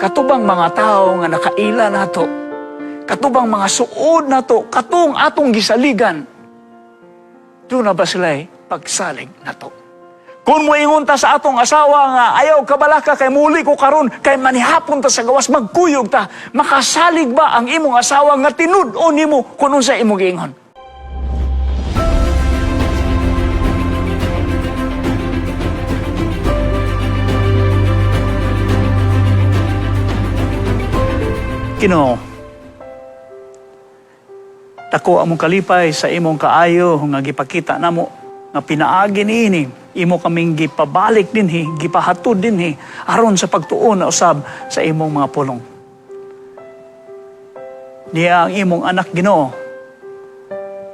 katubang mga tao nga nakaila nato, katubang mga suod nato, katong atong gisaligan, doon na ba sila'y pagsalig nato? Kung moingon ta sa atong asawa nga, ayaw kabalaka kay muli ko karon kay manihapon ta sa gawas, magkuyog ta, makasalig ba ang imong asawa nga tinud-on nimo kung unsa imong giingon? Ginoo, dako among kalipay sa imong kaayo nga gipakita namo nga pinaagi niini imo kaming gipabalik dinhi, gipahatod dinhi aron sa pagtuon na usab sa imong mga pulong. Niya ang imong anak Ginoo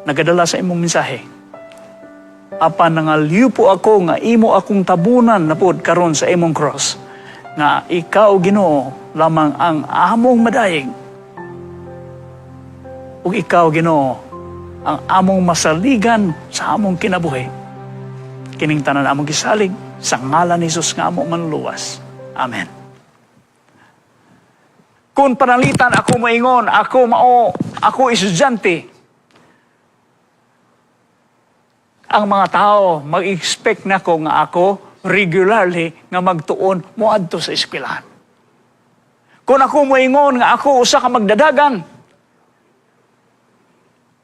nagadala sa imong mensahe. Apan nangalyu po ako nga imo akong tabunan na pod karon sa imong cross nga ikaw Ginoo lamang ang among madayeg. Ug ikaw Ginoo ang among masaligan sa among kinabuhi. Kining tanan among gisalig sa ngalan ni Jesus nga among manluwas. Amen. Kung panalitan ako moingon, ako estudyante, ang mga tao mag-expect nako nga ako regularly nga magtuon moadto sa eskwelahan. Kung ako moingon nga ako usa ka magdadagan,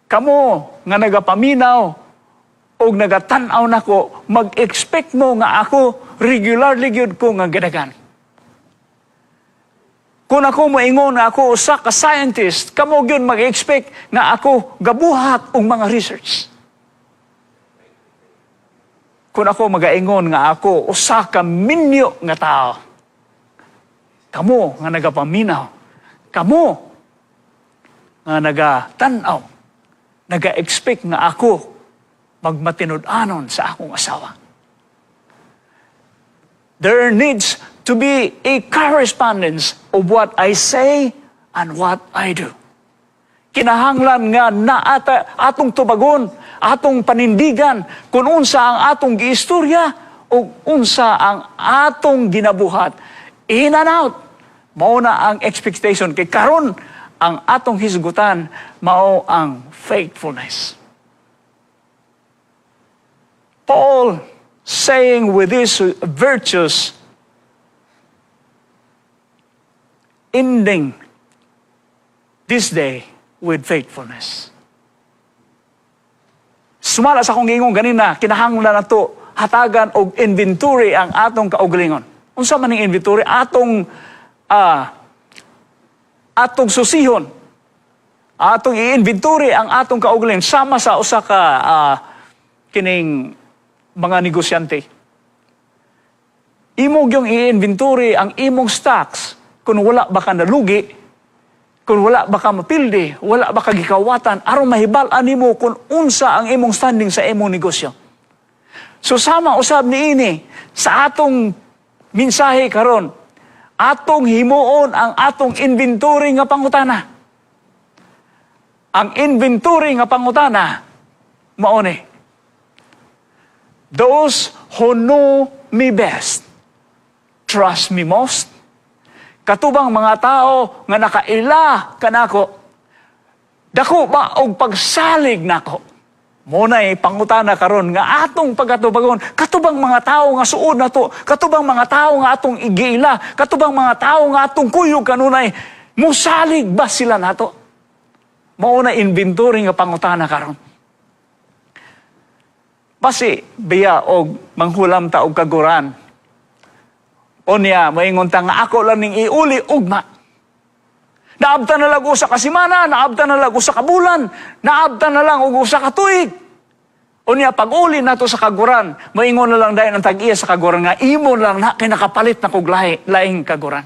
kamo nga nagapaminaw o nagatan-aw nako, mag-expect mo nga ako regularly gyud ko nga gadagan. Kung ako moingon nga ako usa ka scientist, kamo gyud mag-expect nga ako gabuhat og mga research. Kung ako magaingon nga ako usa ka minyo nga tao, kamo nga nagapaminaw, kamo nga nagatanaw, naga-expect nga ako magmatinud-anon sa akong asawa. There needs to be a correspondence of what I say and what I do. Kinahanglan nga na atong tubagon, atong panindigan, kung unsa ang atong giistorya o unsa ang atong ginabuhat. In and out. Mao na ang expectation. Kay karon ang atong hisgutan, mao ang faithfulness. Paul saying with these virtues, ending this day with faithfulness. Sumala sa akong ingong ganina, kinahanglan na to hatagan og inventory ang atong kaugalingon. Unsa man ning inventory? Atong susihon. Atong i-inventory ang atong kaugalingon sama sa usa ka kining mga negosyante. Imo gyung i-inventory ang imong stocks kung wala ba ka nalugi, kung wala ba ka mapildi, wala ba ka gikawatan, aron mahibal-an nimo kung unsa ang imong standing sa imong negosyo. So sama usab niini sa atong mensahe karon, atong himuon ang atong inventory nga pangutana. Ang inventory nga pangutana mao ni, those who know me best, trust me most. Katubang mga tao nga nakaila kanako, dako ba og pagsalig nako? Muna'y pangutana karon nga atong pagatubagon, katubang mga tao nga suod nato, katubang mga tao nga atong igiila, katubang mga tao nga atong kuyog kanunay, musalig ba sila nato? Mao na inventory nga pangutana karon. Basi biya og manghulam ta og kaguran. Onya, maingon ta nga ako lang ning iuli ugma. Naabta na lang usa ka semana, naabta na lang usa ka bulan, naabta na lang og usa ka tuig. Onya, pag-uli nato sa kaguran, maingon na lang dayon ang tag-iya sa kaguran nga imo lang na kay nakapalit na kog laing kaguran.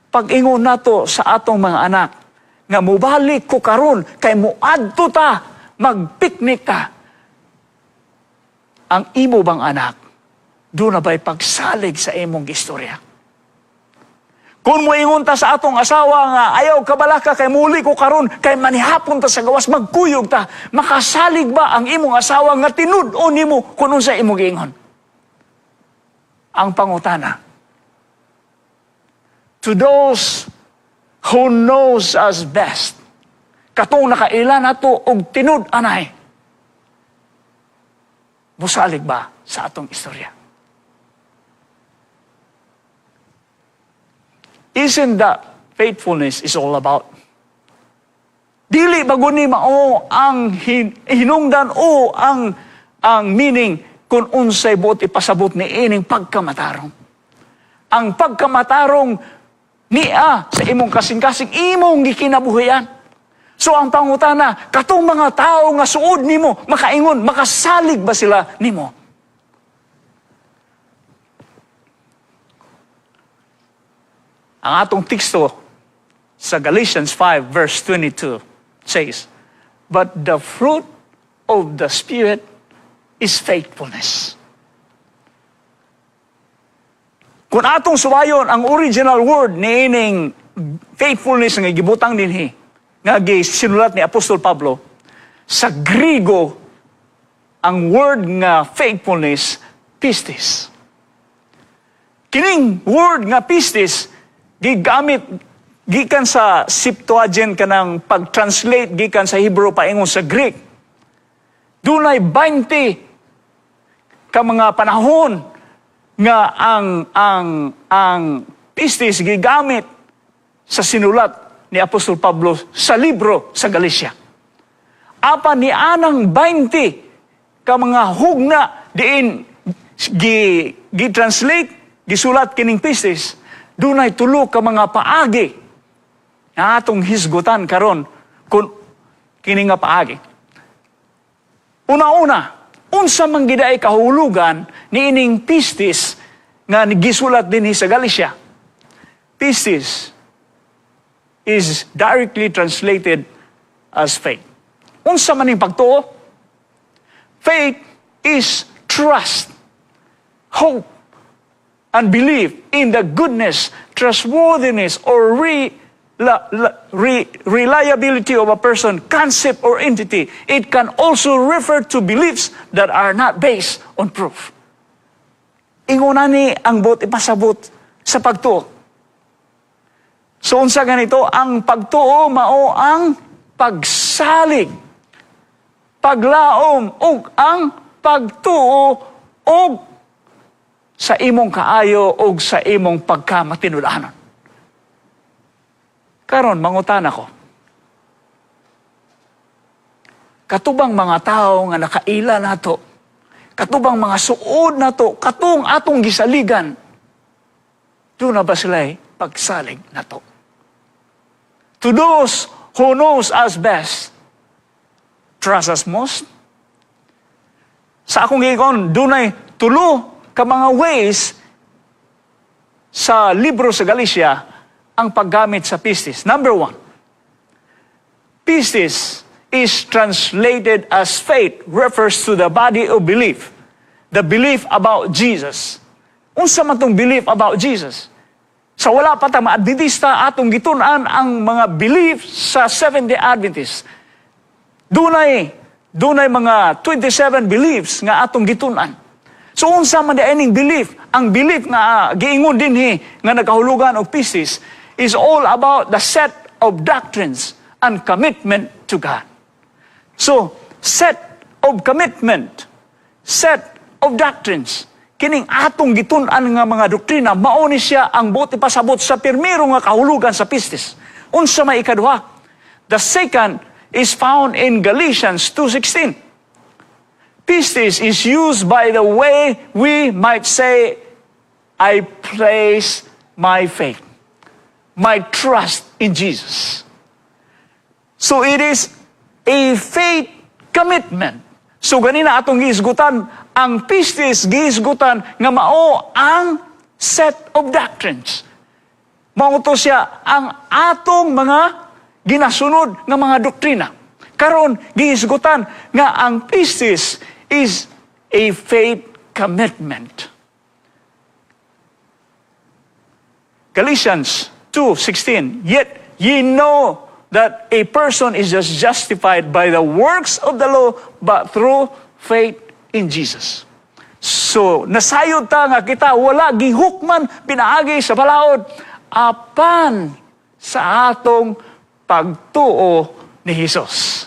Pag-ingon nato sa atong mga anak nga mubalik ko karon kay muadto ta, magpiknik ta. Ang imo bang anak doon na ba'y pagsalig sa imong istorya? Kung moingon ta sa atong asawa nga, ayaw kabalaka kay muli ko karon kay manihapon ta sa gawas, magkuyog ta, makasalig ba ang imong asawa nga tinud-on nimo kung unsa imong giingon? Ang pangutana, to those who knows us best. Katong nakaila nato og tinud anay. Musalig ba sa atong istorya? Isn't that faithfulness is all about? Dili bago ni mao ang hinungdan o ang meaning kung unsay buot ipasabot ni ining pagkamatarong. Ang pagkamatarong niya sa imong kasing-kasing imong gikinabuhian. So ang pangutana, katong mga tao nga suod nimo, makaingon, makasalig ba sila nimo? Ang atong teksto sa Galatians 5 verse 22 says, "But the fruit of the Spirit is faithfulness." Kung atong suwayon ang original word ni ining faithfulness nga gibutang dinhi, nga sinulat ni Apostol Pablo, sa Griego, ang word nga faithfulness, pistis. Kining word nga pistis, gigamit, gikan sa Septuagint kanang pag-translate, gikan sa Hebrew paingon sa Greek. Dunay 20 ka mga panahon nga ang pistis gigamit sa sinulat ni Apostol Pablo sa libro sa Galatia. Apa ni anang 20 ka mga hugna diin gi-translate, gisulat kining pistis, dunay tulo ka mga paagi na atong hisgutan karon kun kini nga paagi. Una-una, unsa man gid ay kahulugan ni ining pistis nga gisulat dinhi sa Galatia? Pistis is directly translated as faith. Unsa man ning pagtuo? Faith is trust, hope, and belief in the goodness, trustworthiness, or reliability of a person, concept, or entity. It can also refer to beliefs that are not based on proof. Inguna ni ang bot ipasabot sa pagtuo. So unsa ganito, ang pagtuo mao ang pagsalig, paglaom, ug ang pagtuo og sa imong kaayo og sa imong pagkamatinud-anon. Karon mangutan ako. Katubang mga tao nga nakaila nato, katubang mga suod nato, katong atong gisaligan, doon na ba sila'y pagsalig nato? To those who knows us best, trust us most. Sa akong gigon, dunay tulo ka mga ways sa libro sa Galatia ang paggamit sa pistis. Number 1, pistis is translated as faith, refers to the body of belief. The belief about Jesus. Unsa man tong belief about Jesus? Sa wala pa ta ma-Adventista atong gitun-an ang mga belief sa Seventh-day Adventist. Dunay mga 27 beliefs nga atong gitun-an. So unsa man di ining belief? Ang belief nga giingon dinhi nga nagkahulugan og pistis is all about the set of doctrines and commitment to God. So, set of commitment, set of doctrines, kining atong gitun-an nga mga doktrina, mao ni siya ang buot ipasabot sa pirmiro nga kahulugan sa pistis. Unsa may ikaduha? The second is found in Galatians 2:16. Pistis is used by the way we might say, I place my faith, my trust in Jesus. So it is a faith commitment. So ganina atong gihisgutan, ang pistis gihisgutan nga mao ang set of doctrines. Mao to siya ang atong mga ginasunod nga mga doktrina. Karon gihisgutan nga ang pistis is a faith commitment. Galatians 2:16, yet ye know that a person is just justified by the works of the law, but through faith in Jesus. So, nasayod ta nga kita, wala gihukman pinaagi sa balaod apan sa atong pagtuo ni Hesus.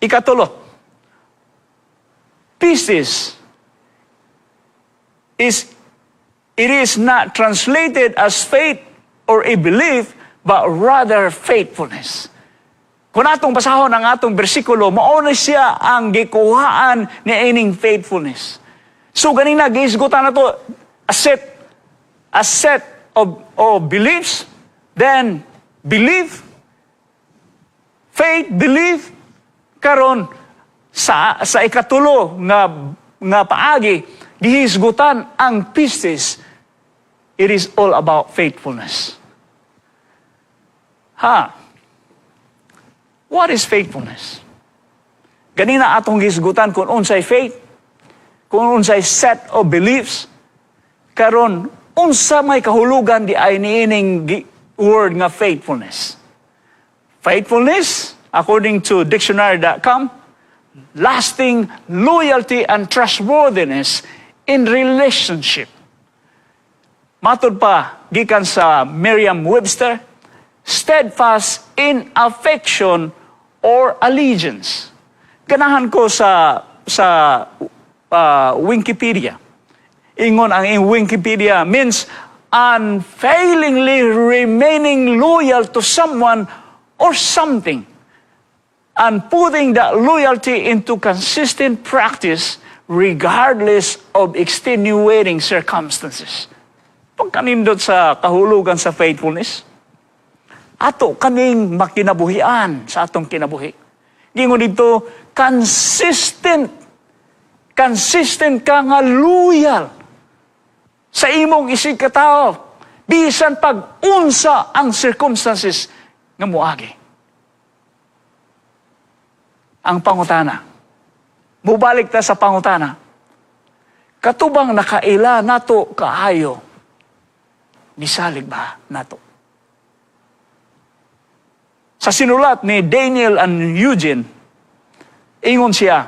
Ikatulo, pistis it is not translated as faith or a belief, but rather faithfulness. Kung atong basahon ang atong bersikulo, mauna siya ang gikuhaan ni ining faithfulness. So ganina giisgutan na to a set of beliefs, then belief, faith, belief, karon sa ikatulo nga paagi gihisgutan ang pistis. It is all about faithfulness. What is faithfulness? Ganina atong gisgutan kung unsay faith, kung unsay set of beliefs, karon unsa may kahulugan di ay niining word nga faithfulness. Faithfulness, according to dictionary.com, lasting loyalty and trustworthiness in relationship. Matod pa, gikan sa Merriam-Webster, steadfast in affection or allegiance. Ganahan ko sa Wikipedia. Ingon ang Wikipedia means unfailingly remaining loyal to someone or something and putting that loyalty into consistent practice regardless of extenuating circumstances. Pagkanindot sa kahulugan sa faithfulness, ato kaning makinabuhian sa atong kinabuhi. Gingon dito, consistent ka nga loyal sa imong isig katao, bisan pag unsa ang circumstances nga moagi. Ang pangutana, mubalik ta sa pangutana, katubang nakaila nato kaayo, nisalig ba nato? Sa sinulat ni Daniel and Eugene, ingon siya,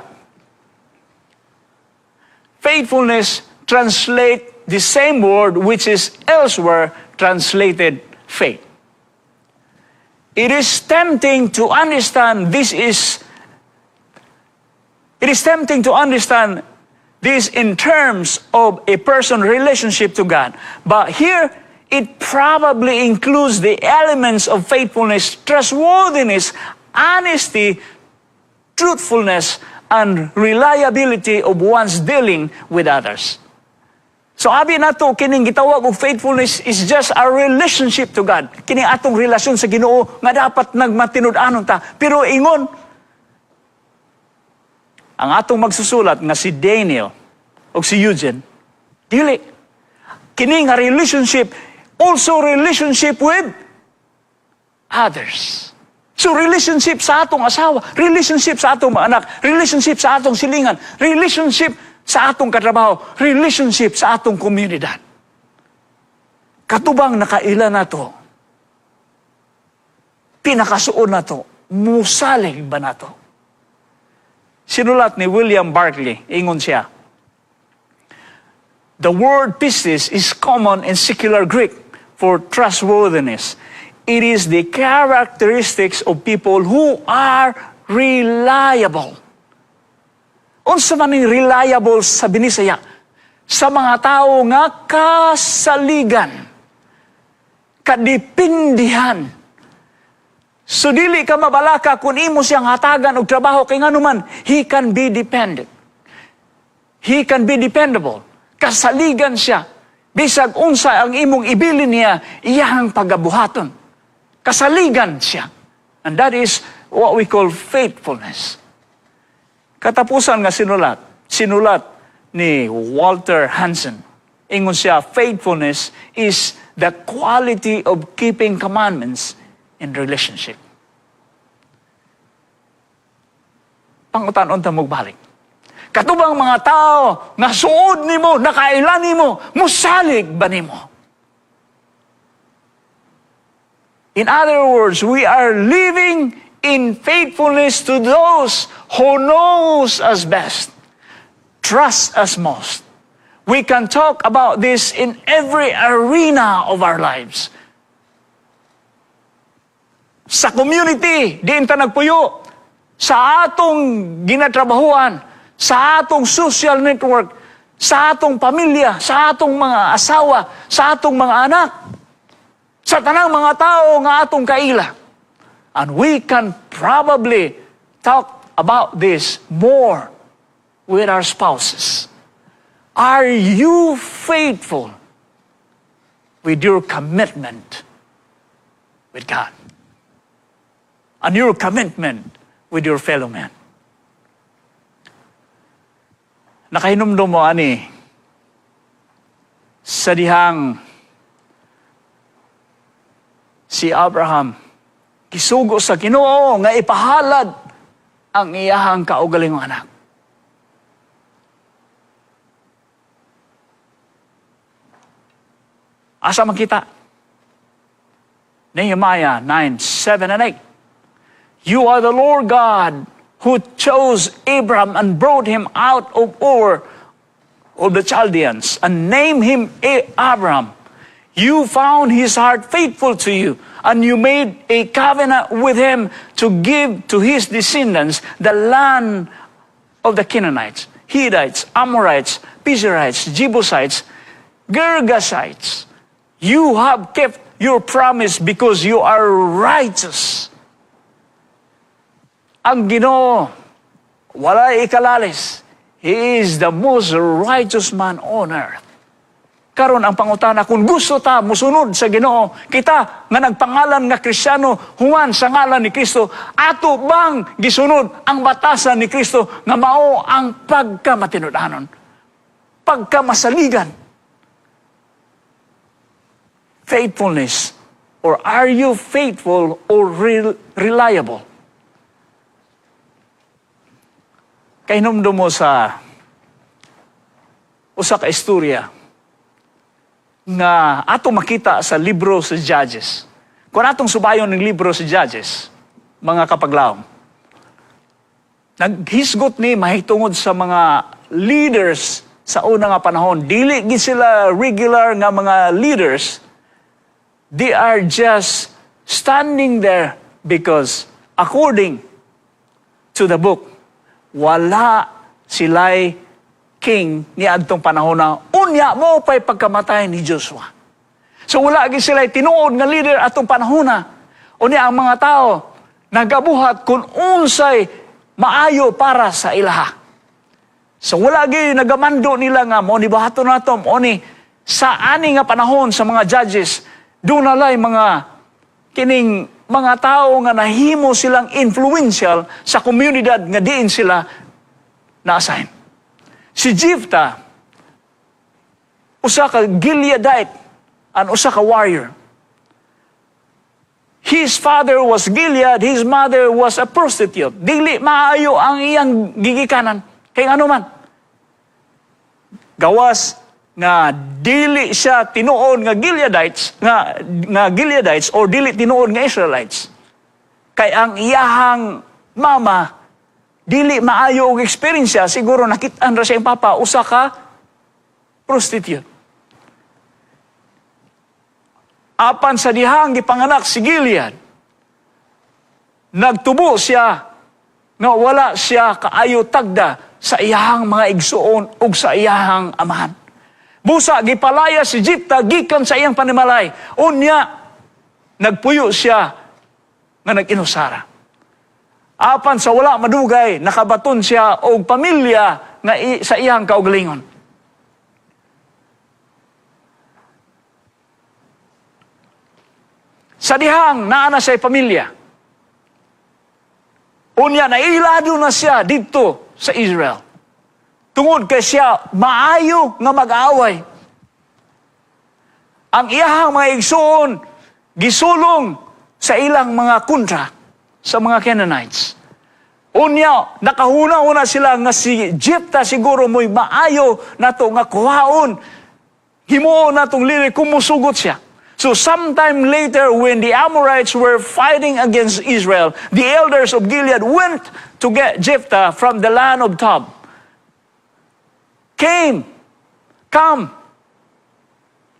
faithfulness translate the same word which is elsewhere translated faith. It is tempting to understand this in terms of a person's relationship to God. But here, it probably includes the elements of faithfulness, trustworthiness, honesty, truthfulness, and reliability of one's dealing with others. So abi nato kining gitawag og faithfulness is just a relationship to God. Kining atong relasyon sa Ginoo nga dapat nagmatinud-anon ta. Pero ingon ang atong magsusulat nga si Daniel o si Eugene, dili. Kining nga relationship also relationship with others. So relationship sa atong asawa, relationship sa atong mga anak, relationship sa atong silingan, relationship sa atong katrabaho, relationship sa atong komunidad. Katubang nakaila na to, pinakasuon na to, musalig ba na to? Sinulat ni William Barclay, ingon siya, the word pistis is common in secular Greek for trustworthiness. It is the characteristics of people who are reliable. Unsa man ning reliable sa Binisaya? Sa mga tao nga kasaligan, kadipindihan. So dili ka mabalaka kung imo siyang hatagan og trabaho kay nganuman, he can be dependent. He can be dependable. Kasaligan siya. Bisag unsa ang imong ibilin niya, iyang pagabuhaton. Kasaligan siya. And that is what we call faithfulness. Katapusan nga sinulat ni Walter Hansen. Ingon siya, faithfulness is the quality of keeping commandments in relationship. Pangutan unta magbalik. Katubang mga tao nga suod nimo, nakaila nimo, musalig ba nimo? In other words, we are living in faithfulness to those who knows us best, trust us most, We can talk about this in every arena of our lives. Sa community, diin ta nagpuyo. Sa atong ginatrabahuan, sa atong social network, sa atong pamilya, sa atong mga asawa, sa atong mga anak, sa tanang mga tao nga atong kaila. And we can probably talk about this more with our spouses. Are you faithful with your commitment with God? And your commitment with your fellow man? Nakahinumdum mo ani sa dihang si Abraham gisugo sa Ginoo nga ipahalad ang iyahang kaugalingong anak. Asa man kita? Nehemiah 9:7 and 8. You are the Lord God who chose Abraham and brought him out of Ur of the Chaldeans and named him Abraham. You found his heart faithful to you, and you made a covenant with him to give to his descendants the land of the Canaanites, Hittites, Amorites, Perizzites, Jebusites, Girgashites. You have kept your promise because you are righteous. Ang Ginoo, wala ikalalis. He is the most righteous man on earth. Karon ang pangutana, kung gusto ta musunod sa Ginoo, kita nga nagpangalan nga Kristiyano, human sa ngalan ni Kristo, ato bang gisunod ang batasan ni Kristo nga mao ang pagkamatinud-anon, pagkamasaligan? Faithfulness, or are you faithful or reliable? Kahinumdum mo sa usa ka istorya nga ato makita sa libro sa Judges. Kung atong subayon ng libro sa Judges, mga kapaglaom, naghisgot ni mahitungod sa mga leaders sa una nga panahon. Dili gid sila regular nga mga leaders. They are just standing there because according to the book, wala sila'y king ni adtong panahon na unya mo pa'y pagkamatay ni Joshua. So wala gid sila'y tinuod nga leader atong panahon na. Unya ang mga tao nagabuhat kung unsay maayo para sa ilaha. So wala gid nagamando nila nga mo ni bahaton natom o ni sa ani nga panahon sa mga judges. Doon nalay mga kining mga tao nga nahimo silang influential sa komunidad nga diin sila na-assign. Si Jephthah, usa ka Gileadite and usa ka warrior. His father was Gilead, his mother was a prostitute. Dili maayo ang iyang gigikanan. Kay ano man. Gawas nga dili siya tinuod nga Gileadites nga Gileadites or dili tinuod nga Israelites. Kay ang iyahang mama dili maayo og experience siya, siguro nakit-an ra siya ang papa usa ka prostitute. Apan sa dihang gipanganak si Gilead, nagtubo siya nga wala siya kaayo tagda sa iyahang mga igsuon ug sa iyahang amahan. Busa, gipalaya si Jephthah gikan sa iyang panimalay. Unya, nagpuyo siya nga nag-inusara. Apan sa wala madugay, nakabaton siya og pamilya nga sa iyang kaugalingon. Sa dihang naana siya pamilya. Unya, nailado na siya dito sa Israel. Tungod kay siya maayo nga mag-aaway. Ang iyahang mga igsoon gisulong sa ilang mga kontra sa mga Canaanites. Unya, nakahuna-una sila nga si Jephthah siguro mo'y maayo nato nga kuhaon. Himuon natong lili kumusugot siya. So sometime later when the Amorites were fighting against Israel, the elders of Gilead went to get Jephthah from the land of Tob. Came "Come,"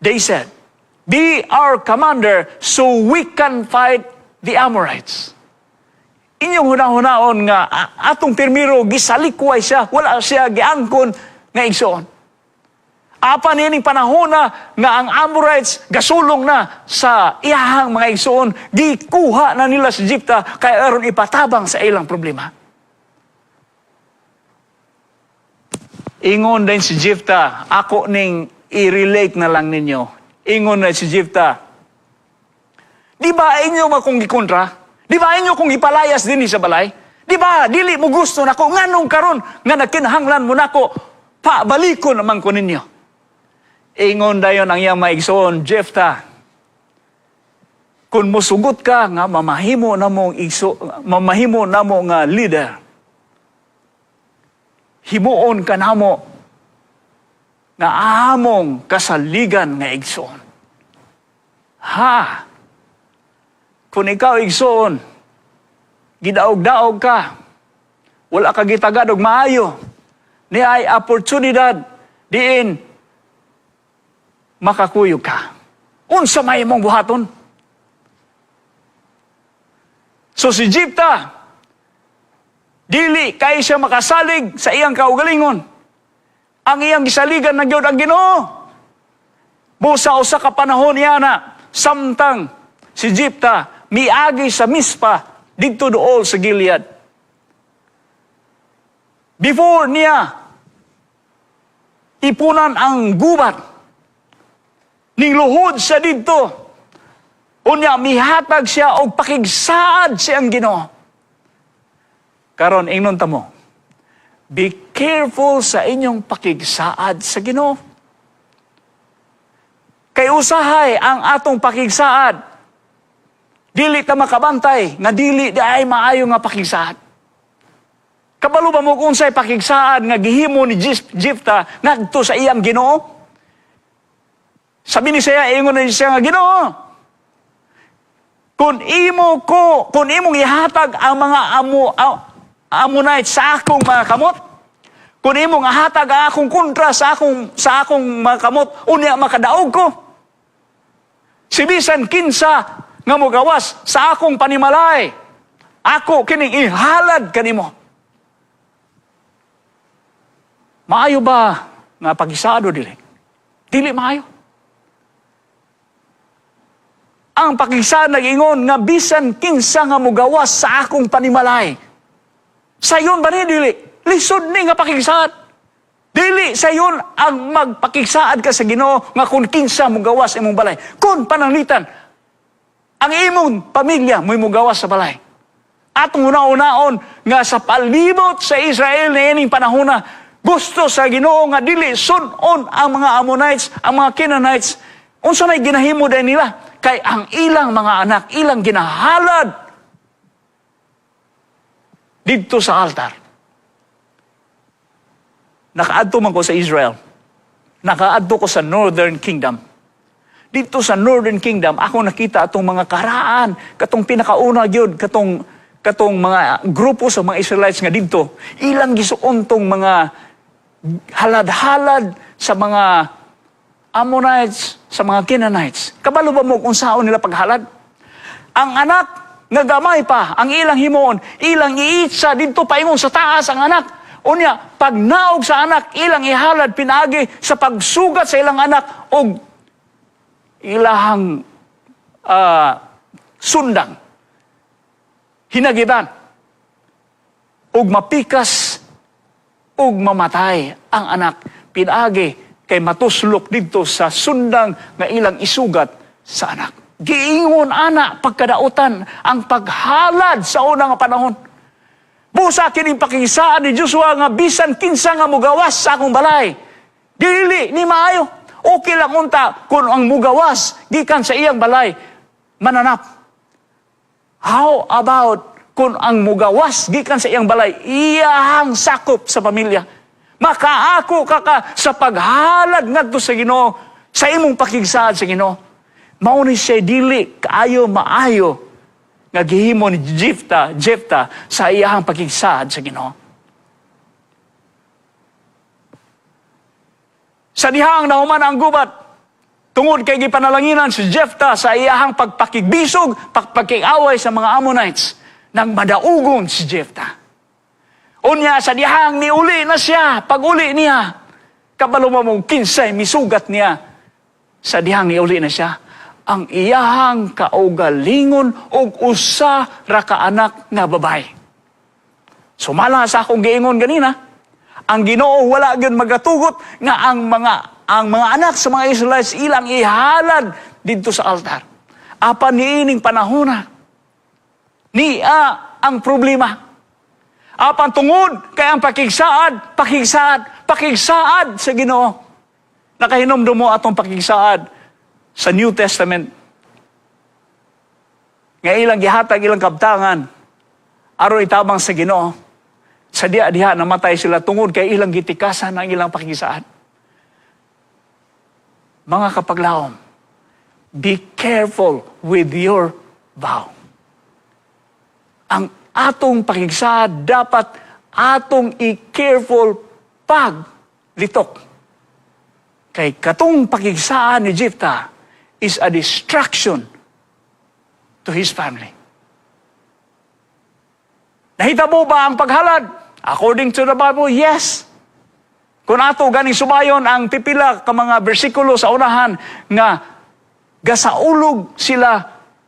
they said, "be our commander so we can fight the Amorites." Inyong hunahunaon nga atong pirmiro gisalikway siya, wala siya giangkon nga igsoon. Apa nining panahon na nga ang Amorites gasulong na sa iyahang mga igsoon, gikuha na nila si Jepta kay aron ipatabang sa ilang problema. Ingon din si Jepta, ako ning i-relate na lang ninyo. Ingon na si Jepta, di ba inyo akong gikontra? Di ba inyo kong ipalayas din sa balay? Di ba dili mo gusto nako nganong karon nga nagkinahanglan mo nako pabaliko naman ko ninyo? Ingon dayon ang iyang maigsoon, Jepta, kung musugot ka nga mamahimo na mo nga leader, himuon ka namo nga among kasaligan nga igsoon. Ha? Kung ikaw igsoon, gidaog-daog ka, wala ka gitagad og maayo, ni ay oportunidad diin makakuyog ka. Unsa may mong buhaton? So si Jepta, dili kay siya makasalig sa iyang kaugalingon. Ang iyang gisaligan na gyud ang Ginoo. Busa usa ka panahon niya na samtang si Jepta miagi sa Mispa didto dool sa Gilead. Before niya ipunan ang gubat, ning luhod sa didto, unya mihatag siya og pakigsaad siyang Ginoo. Karon ingnon ta mo, be careful sa inyong pakigsaad sa Ginoo. Kay usahay ang atong pakigsaad, dili ta makabantay nga dili di ay maayo nga pakigsaad. Kabalo ba mo kung sa'y pakigsaad nga gihimo ni Jepta ngadto sa iyang Ginoo? Sabi ni siya, ingon na siya nga, Ginoo, kung imong ihatag ang mga Ammonites sa akong mga kamot, kung imong ihatag ang akong kontra sa akong mga kamot, unya makadaog ko. Si bisan kinsa nga mogawas sa akong panimalay, ako kining ihalad kanimo. Maayo ba nga pagisado dili? Dili maayo. Ang pakigsad nag-ingon nga bisan kinsa nga mogawas sa akong panimalay. Sayon ba ni dili? Lisod ni nga pakigsad. Dili sayon ang magpakigsaad ka sa Ginoo nga kung kinsa mogawas imong balay. Kung pananglitan, ang imong pamilya mo'y mogawas sa balay. Atong una-unaon nga sa palibot sa Israel na ining panahona, gusto sa Ginoo nga dili sunon ang mga Ammonites, ang mga Canaanites, unsa may ginahimo din nila, kay ang ilang mga anak, ilang ginahalad dito sa altar. Nakaadto man ko sa Israel. Nakaadto ko sa Northern Kingdom. Dito sa Northern Kingdom, ako nakita atong mga karaan, katong pinakauna gyud, katong mga grupo sa mga Israelites nga dito, ilang gisuon tong mga halad-halad sa mga Ammonites, sa mga Canaanites. Kabalo ba mo kung saan nila paghalad? Ang anak, nagamay pa, ang ilang himoon, ilang iitsa, dito pa ingon sa taas ang anak. Unya, pag naog sa anak, ilang ihalad, pinagi sa pagsugat sa ilang anak, o ilahang sundang, hinagiban, ug mapikas, ug mamatay ang anak, pinagi, kay matuslok dito sa sundang nga ilang isugat sa anak. Giingon ana pagkadautan ang paghalad sa unang panahon. Busa kining pakigisaan ni Joshua nga bisan kinsa nga mugawas sa akong balay. Dili ni maayo. Okay lang unta kung ang mugawas gikan sa iyang balay mananap. How about kung ang mugawas gikan sa iyang balay iyahang sakop sa pamilya? Makaako ka sa paghalad ngadto sa Ginoo, sa imong pakigsaad sa Ginoo. Mao ni siya dili kaayo maayo nga gihimo ni Jepta sa iyahang pakigsaad sa Ginoo. Sa dihang nahuman ang gubat, tungod kay gipanalanginan si Jephthah sa iyahang pagpakigbisog, pagpakig-away sa mga Ammonites, nang madaugon si Jephthah. Unya, sa dihang niuli na siya, pag-uli niya, kabalo mong kinsay, misugat niya, sa dihang niuli na siya, ang iyahang kaugalingon og usa ra ka anak nga babae. Sumala sa akong giingon ganina, ang Ginoo wala gyud magatugot nga ang mga anak sa mga Israelites ilang ihalad didto sa altar. Apan niining panahona, ang problema. Apan tungod kay ang pakigsaad sa Ginoo. Nakahinomdom mo atong pakigsaad sa New Testament. Nga ilang gihatag ilang kabtangan aron itabang sa Ginoo. Sa diha namatay sila tungod kay ilang gitikasan ang ilang pakigsaad. Mga kapaglaom, be careful with your vow. Ang atong pakigsaad dapat atong i-careful paglitok. Kay katong pakigsaan ni Jephthah is a distraction to his family. Nahitabo ba ang paghalad? According to the Bible, yes. Kung ato ganing sumayon ang pipila ka mga bersikulo sa unahan nga gasaulog sila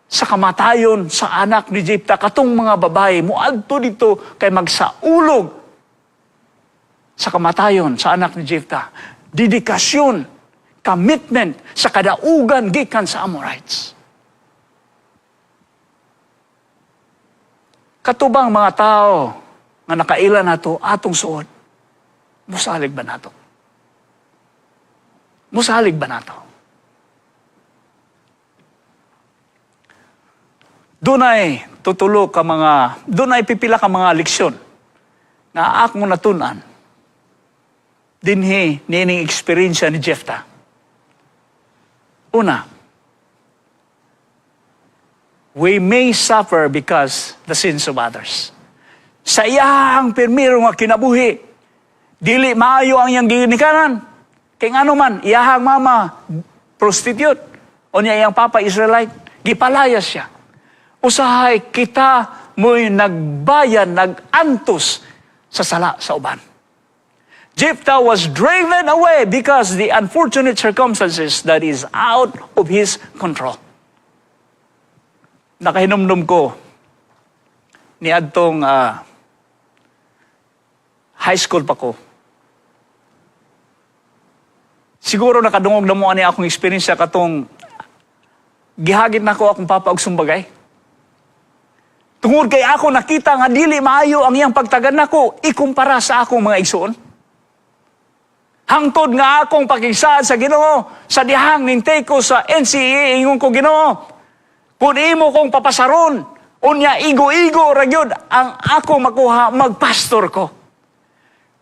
sa kamatayon sa anak ni Jephthah, katong mga babae muadto dito kay magsaulog sa kamatayon sa anak ni Jephthah. Dedikasyon, commitment sa kadaugan gikan sa Amorites. Katubang mga tao nga nakaila nato atong suod, musalig ba nato? Musalig ba nato? Dunay pipila ka mga leksyon na akong natunan dinhi nining eksperyensya ni Jephthah. Una, we may suffer because the sins of others. Sa iyang pirmiro nga kinabuhi, dili maayo ang iyang ginikanan. Kay ngano man, iyahang mama, prostitute, o niya iyang papa, Israelite, gipalayas siya. Usahay kita mo'y nagbayan, nagantos sa sala sa uban. Jephthah was driven away because the unfortunate circumstances that is out of his control. Nakahinumdum ko ni adtong high school pa ko. Siguro nakadungog na mo ani akong experience katong gihagit na ko akong papa og sumbagay. Tungod kay ako nakita nga dili maayo ang iyang pagtagad nako ikumpara sa akong mga igsoon. Hangtod nga akong pakigsaad sa Ginoo sa dihang nintay ko sa NCAA ingon ko Ginoo. Kung imo kong papasaron, unya igo-igo ra gyud ang ako makuha magpastor ko.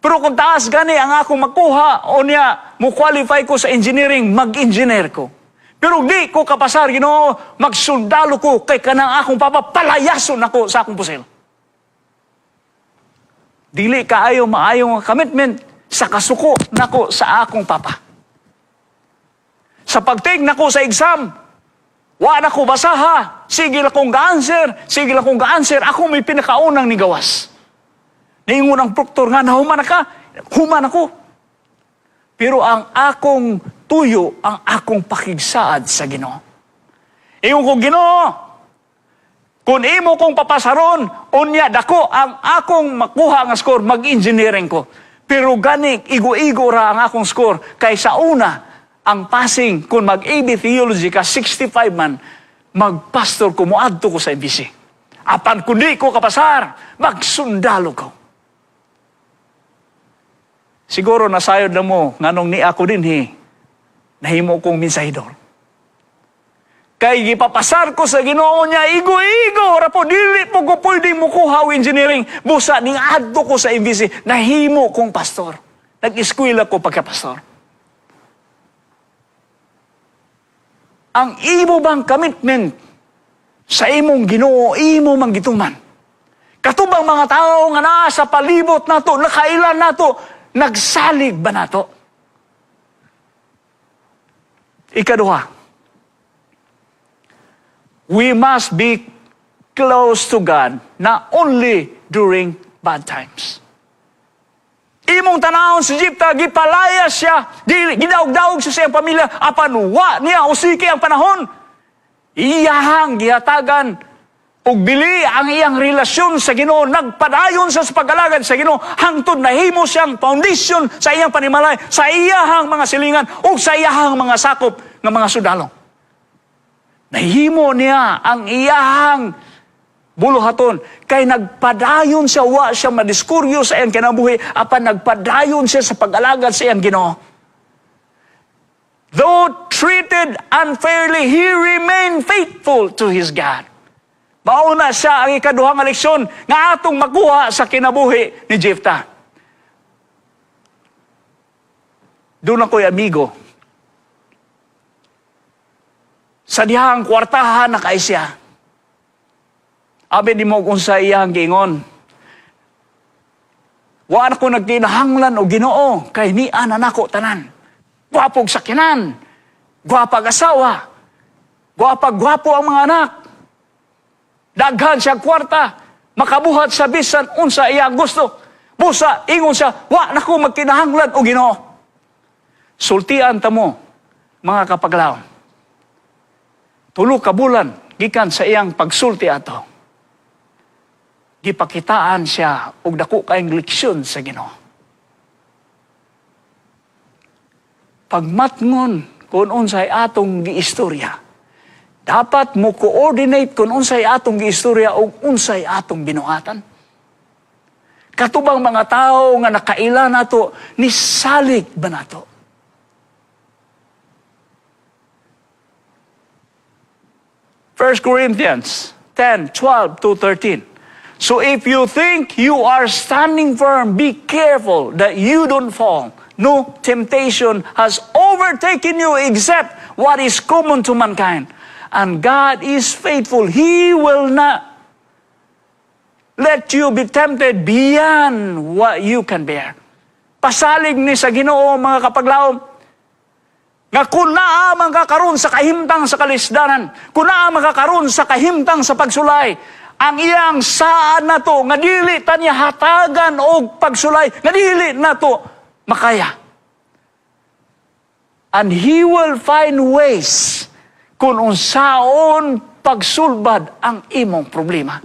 Pero kung taas gani ang ako makuha, unya mo qualify ko sa engineering, mag-engineer ko. Pero di ko kapasar, Ginoo, magsundalo ko kay kanang akong papa, palayason ako sa akong pusil. Dili kaayo maayo nga commitment sa kasuko nako sa akong papa. Sa pagtake nako sa exam, wa na ko basaha, sige lang kong ga-answer, ako may pinakaunang ni gawas. Ningon ang proktor nga, human ako. Pero ang akong tuyo, ang akong pakigsaad sa Ginoo. Ingon ko, Ginoo, kung imo kong papasaron, unya dako ang akong makuha nga score, mag-engineering ko. Pero gani, igo-igo ra ang akong score, kaysa una, ang passing, kung mag-AB Theology ka, 65 man, magpastor ko, muadto ko sa MBC. Apan kundi ko kapasar, magsundalo ko. Siguro nasayod na mo, nganong ni ako din nahimo kong minsahidor. Kay gipapasar ko sa Ginoo niya, igo-igo, rapo, dili po ko pwedeng mukuha o engineering. Busa, ning adto ko sa MBC, nahimo kong pastor. Nag-eskwela ko pagkapastor. Ang imo bang commitment sa imong Ginoo, imo mang gituman. Katubang mga tao nga nasa palibot nato, nakailan nato, nagsalig ba nato? Ikaduha, we must be close to God not only during bad times. Imong tanawon si Jepta, gipalaya siya, gidaog-daog siya sa iyang pamilya, apan wa niya usiki ang panahon. Iyahang gihatagan ug bili ang iyang relasyon sa Ginoo, nagpadayon sa pag-alagad sa Ginoo, hangtod nahimo siyang foundation sa iyang panimalay, sa iyahang mga silingan ug sa iyahang mga sakop ng mga sundalo. Nahimo niya ang iyahang buluhaton, kay nagpadayon siya, wa siya madiskuryo sa iyang kinabuhi, apan nagpadayon siya sa pag-alagad sa iyang Ginoo. Though treated unfairly, he remained faithful to his God. Mauna siya ang ikaduhang leksyon nga atong makuha sa kinabuhi ni Jepta. Doon ako'y amigo. Sa dihang kwartahan na kay siya. Abi di mo kung sa iyang giingon. Waan ako nagkinahanglan o Ginoo, kay nian nako tanan. Gwapog sakinan, gwapag asawa, gwapag-gwapo ang mga anak. Daghan siya kwarta, makabuhat sa bisan unsa iyang gusto. Busa, ingon siya, wa nako magkinahanglan o Ginoo. Sultian ta mo, mga kapaglaw. 3 ka bulan, gikan sa iyang pagsulti ato. Gipakitaan siya og dako kaayong leksyon sa Ginoo. Pagmatngon kung unsay atong giistorya, dapat mo coordinate kung unsay atong giistorya o unsay atong binuhatan. Katubang mga tao nga nakaila nato, nisalig ba nato? First Corinthians 10:12-13. So if you think you are standing firm, be careful that you don't fall. No temptation has overtaken you except what is common to mankind. And God is faithful. He will not let you be tempted beyond what you can bear. Pasalig ni sa Ginoo, mga kapaglaom, nga kung naa magkakaroon sa kahimtang sa kalisdanan, kung naa magkakaroon sa kahimtang sa pagsulay, ang iyang saan na to, nga dili ta niya hatagan o pagsulay, nga dili na to makaya. And He will find ways kung unsaon pagsulbad ang imong problema.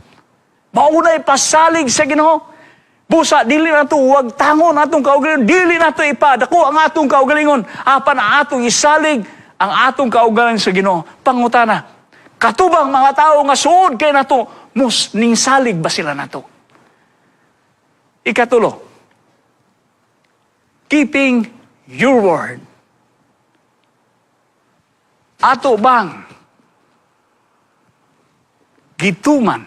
Maunay pasalig sa Ginoo. Busa, dili na ito, huwag tangon atong kaugalingon. Dili na ito ipadako ang atong kaugalingon. Apan ang atong isalig ang atong kaugalingon sa Ginoo. Pangutana, katubang mga tao nga suod kay na ito, mus, ning salig ba sila na ito? Ikatulo, keeping your word. Ato bang gituman?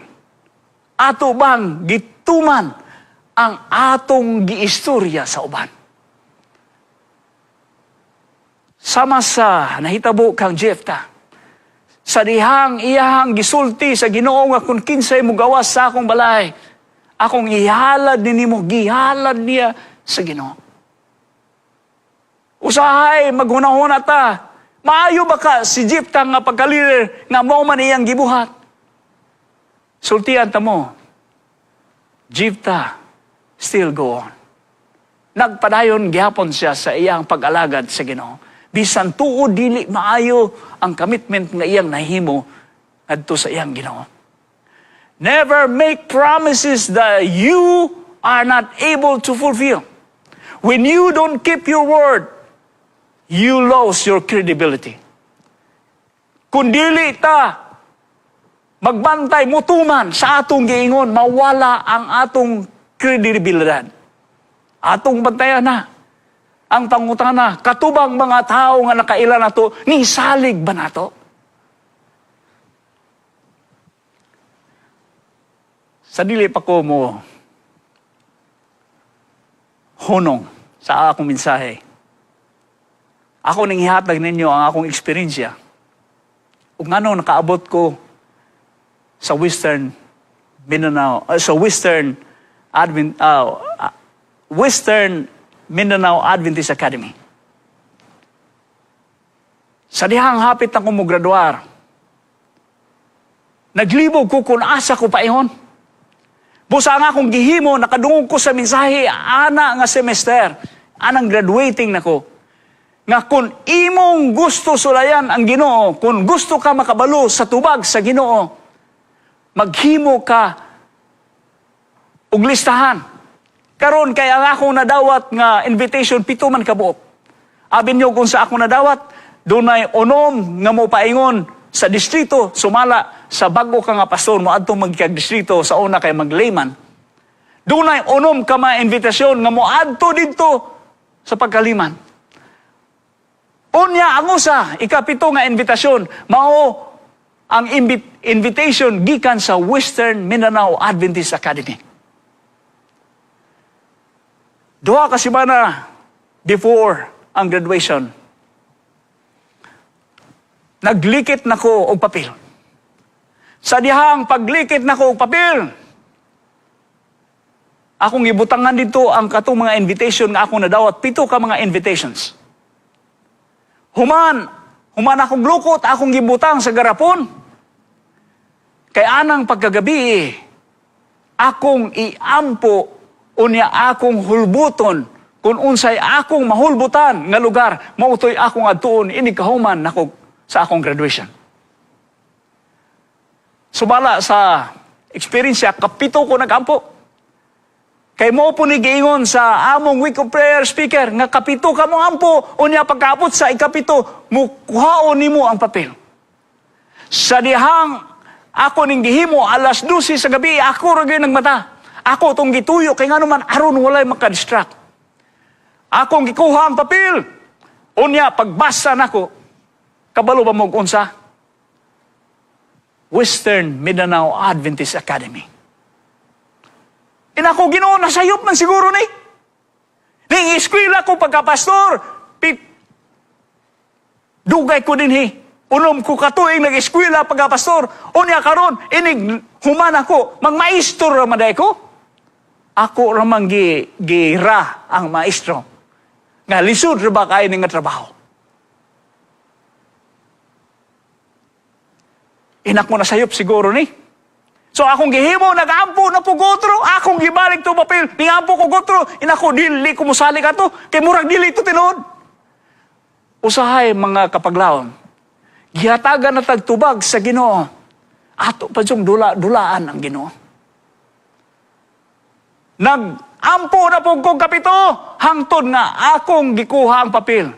Ato bang gituman ang atong giistorya sa uban? Sama sa nahitabo kang Jepta, sa dihang iyahang gisulti sa Ginoo nga kung kinsay mo gawas sa akong balay, akong ihalad ninimo, gihalad niya sa Ginoo. Usahay, maghunahuna ta, maayo ba ka si Jepta nga pagkalider nga mo man iyang gibuhat? Sultian ta mo, Jepta still go on. Nagpadayon gihapon siya sa iyang pag-alagad sa Ginoo. Bisan tuod dili maayo ang commitment nga iyang nahimo adto sa iyang Ginoo. Never make promises that you are not able to fulfill. When you don't keep your word, you lose your credibility. Kung dili ta magbantay mutuman sa atong giingon, mawala ang atong kredibilidad. Atong bantayan na. Ang pangutana, katubang mga tao nga nakaila na to, nisalig ba na to? Sa dili pa ko mo hunong sa akong mensahe. Ako nang ihatag ninyo ang akong eksperyensya. Kung ano nakaabot ko sa Western Mindanao, Western Mindanao Adventist Academy. Sa dihang hapit na ko mo graduar, naglibog ko kung asa ko paihon. Busa nga akong gihimo, nakadungog ko sa mensahe, ana nga semester, anang graduating na ko. Nga kung imong gusto sulayan ang Ginoo, kung gusto ka makabalo sa tubag sa Ginoo, maghimo ka og listahan. Karon kay ang akong nadawat nga invitation, 7 man kabuok. Abin nyo kung sa akong nadawat, dunay unom nga mo paingon sa distrito, sumala sa bago ka nga pastor, mo adtong magkag-distrito, sa una kay maglayman. Dunay unom ka mga invitasyon nga mo adto dito sa pagkaliman. Unya ang usa, ikapito nga invitasyon, mao ang invitation gikan sa Western Mindanao Adventist Academy. Duha ka semana before ang graduation, naglikit na ko og papel. Sa dihang paglikit na ko og papel, akong gibutangan dito ang katong mga invitation nga akong nadawat, 7 ka mga invitations. Human akong glukot, akong gibutang sa garapon. Kay anang pagkagabi, akong iampo, unya akong hulbuton, kung unsay akong mahulbutan nga lugar, mautoy akong adtuon, inikahuman nako sa akong graduation. Sumala sa experience, kapito ko nagampo. Kay mo po ni giingon sa among week of prayer speaker, nga kapito ka mo ampo, unya pagkaabot sa ikapito, mukuhaon nimo ang papel. Sa dihang ako ning gihimo, alas 12 sa gabi, ako rin nagmata. Ako itong gituyo, kay nga naman aron walay makadistract. Akong gikuha ang papel. Unya, pagbasa nako, kabalo ba mo unsa? Western Mindanao Adventist Academy. Inako Ginoo, nasayop man siguro ni. Ning eskwela ko pagkapastor, dugay ko din unom ko katuig nag-eskwela pagkapastor. Unya karon, inig human ako, magmaestro ra maday ko. Ako ramang gira ang maestro. Nga lisod ra ba kayo nga trabaho? Inak mo na sayop siguro ni. So akong gihimo, nag-ampo na po gotro, akong gibalik to papel, ningampo ko gotro, inako dili ko musali ka to, kay murag dili to tinuod. Usahay mga kapaglaon, gihatagan na tagtubag sa Ginoo, ato pa siyang dulaan ang Ginoo. Nag-ampo na po kong kapito, hangtod nga akong gikuha ang papel.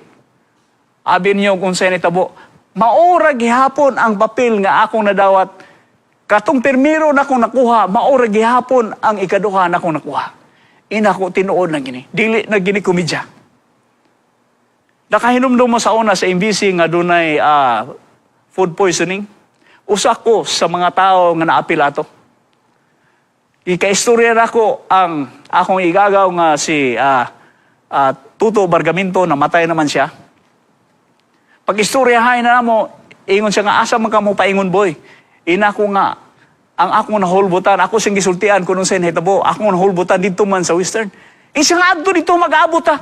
Abi niyo kung sa nitabo, maura gihapon ang papel nga akong nadawat. Katong permiro na akong nakuha, maura gihapon ang ikaduha na akong nakuha. Inako tinuod na gini. Dili na gini komedya. Nakahinumdum mo sa una sa MBC nga dunay food poisoning. Usa ko sa mga tao nga naapil ato. Ika-istorya na ko ang akong igagaw nga si Tuto Bargamento, namatay naman siya. Pag-istoryahay na mo, ingon siya nga, asa man ka mo paingon boy. Ina ko nga, ang akong nahulbutan, ako siyang gisultian kung nung sa inhitabo, akong nahulbutan dito man sa Western. Siya nga adto dito mag-aabot ha.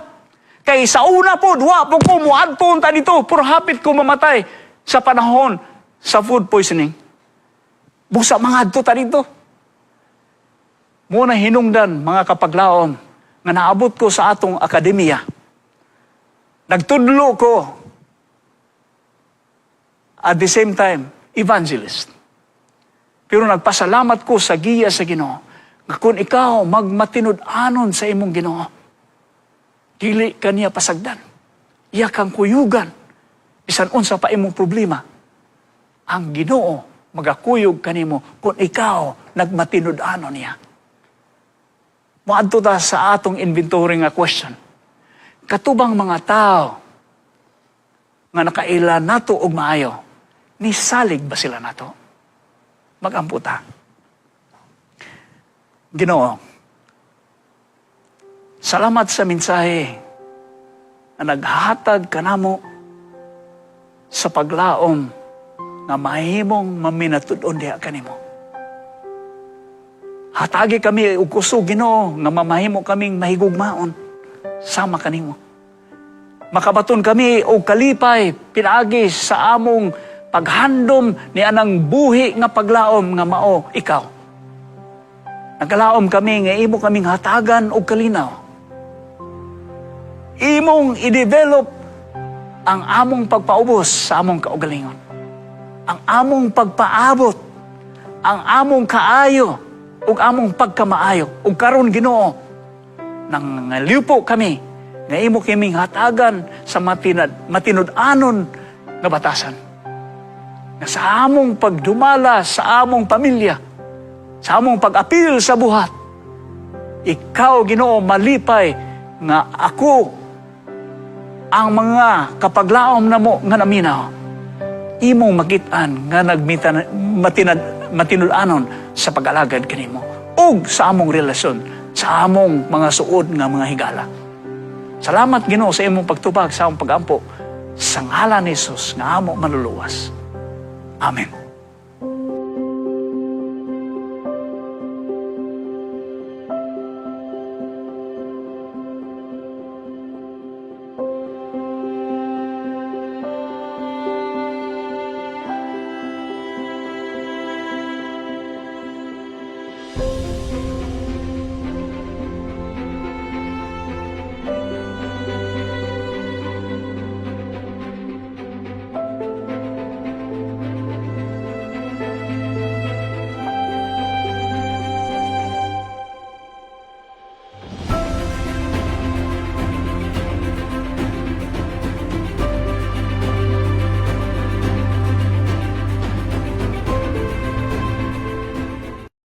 Kay sa una po, duwa po ko, muadto unta dito, puro hapit ko mamatay sa panahon sa food poisoning. Busa mga adto ta dito. Muna hinungdan mga kapaglaon nga naabot ko sa atong akademiya. Nagtudlo ko at the same time, evangelist. Pero nagpasalamat ko sa giya sa Ginoo nga kung ikaw magmatinud-anon sa imong Ginoo, dili kaniya pasagdan. Iya kang kuyugan. Bisan unsa pa imong problema. Ang Ginoo magakuyog kanimo kung ikaw nagmatinud-anon niya. Moadto ta sa atong inventory nga question. Katubang mga tao nga nakaila nato og maayo, nisalig ba sila nato? Mag-amputa. Ginoo, salamat sa mensahe na naghatag kanamo sa paglaom na mahimong maminatud-on diha kanimo. Hatagi kami ukuso, Ginoo, nga mamahimo kaming mahigugmaon sama kanimo. makabaton kami o kalipay pinaagi sa among paghandom ni anang buhi nga paglaom nga mao ikaw. Nagkalaom kami nga imo kaming hatagan o kalinaw. Imong i-develop ang among pagpaubos sa among kaugalingon. Ang among pagpaabot, ang among kaayo, ug among pagkamaayo. Ug karon Ginoo, nang liupo kami, nga imo kaming hatagan sa matinud-anon nga batasan. Na sa among pagdumala sa among pamilya, sa among pag-apil sa buhat, ikaw Ginoo malipay nga ako ang mga kapaglaom na mo nga naminaw, imong magitan nga matinud-anon sa pag-alagad kanimo ug sa among relasyon, sa among mga suod nga mga higala. Salamat Ginoo sa imong pagtubag sa among pagampo sa ngalan ni Jesus nga amo manluluwas. Amen.